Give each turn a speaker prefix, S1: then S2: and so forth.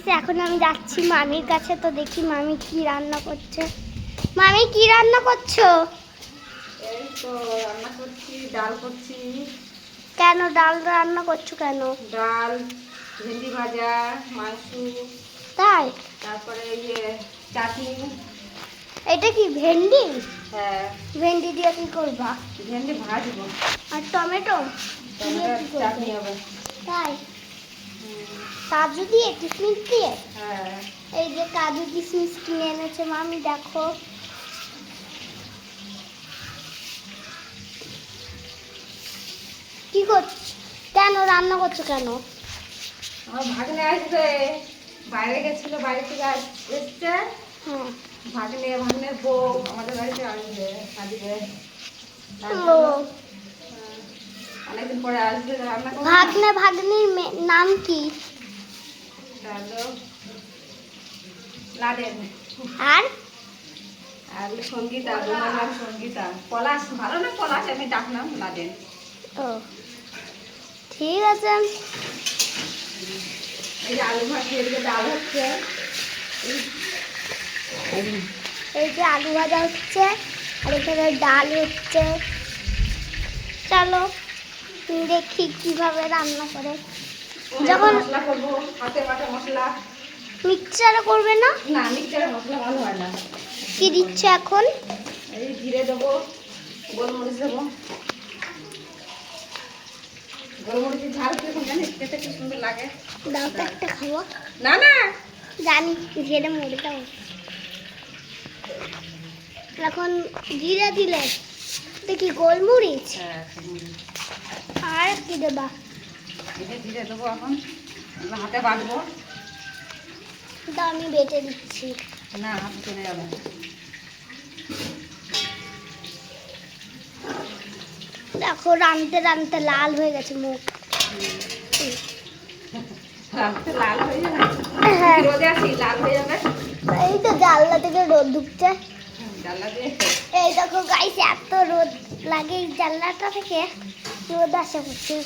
S1: গেছে। এখন আমি যাচ্ছি মামির কাছে, তো দেখি মামি কি রান্না করছে। মামি কি রান্না করছো?
S2: এই তো রান্না করছি, ডাল করছি।
S1: কেন ডাল রান্না করছো কেন?
S2: ডাল, ভেন্ডি ভাজা, মাংস,
S1: তাই?
S2: তারপরে চাটনি।
S1: এটা কি ভেন্ডি?
S2: হ্যাঁ,
S1: ভেন্ডি দিয়ে কি করবা?
S2: ভেন্ডি ভাজবো।
S1: আর টমেটো দিয়ে
S2: টমেটোর
S1: কি করবে?
S2: চাটনি হবে।
S1: তাই? কাজু দিয়ে, কিশমিশ দিয়ে?
S2: হ্যাঁ,
S1: এই যে কাজু কিশমিশ কিনে এনেছে মামি, দেখো। কি করছো? কেন রান্না করছো কেন?
S2: আমার ভাগ্নে আসবে, বাইরে গেছিল, বাইরে থেকে এসছে।
S1: হ্যাঁ।
S2: ভাগ্নের বউ আমাদের বাড়িতে আসবে আজকে। তার
S1: ও,
S2: জন্য, অনেকদিন পরে আসবে, রান্না করবো না।
S1: ভাগ্নির নাম কি?
S2: তাহলে লাদেন।
S1: আর
S2: আর সঙ্গীতা, তোমার নাম সঙ্গীতা। পলাশ, ভালো না পলাশ, আমি ডাকলাম লাদেন।
S1: ও, ঠিক আছে।
S2: এই যে আলু ভাজি, এদিকে ডাল হচ্ছে।
S1: এই যে আলু ভাজা হচ্ছে, আর এখানে ডাল হচ্ছে। চলো দেখি কিভাবে রান্না করে। যখন
S2: মশলা করবো, হাতে বাটা মশলা।
S1: মিক্সচারে করবে না?
S2: না, মিক্সচারে মশলা ভালো হয় না।
S1: কি দিচ্ছে এখন?
S2: এই জিরে দেবো, গোলমরিচ দেবো। গোলমরিচের ঝাল কিরকম জানিস? খেতে কি সুন্দর লাগে।
S1: দাও তো একটা খাবো।
S2: না না,
S1: জানি ঘেরে মরে যাও। এখন জিরা দিলে দেখি গোলমরিচ
S2: হ্যাঁ,
S1: আর কি দেবা?
S2: এই যে জিরে দেবো এখন, এবার হাতে বাটবো।
S1: দাও আমি বেটে দিচ্ছি।
S2: না, হাতে চলে যাবে।
S1: দেখো রানতে রানতে লাল হয়ে গেছে মুখ।
S2: রাখতে লাল হয়ে যাবে।
S1: হ্যাঁ,
S2: রোদে আছি, লাল হয়ে যাবে।
S1: এই তো জানলা থেকে রোদ ঢুকছে।
S2: জানলা দিয়ে
S1: এই দেখো গাইস, এত রোদ লাগে এই জানলাটা থেকে, রোদ আসে প্রচুর।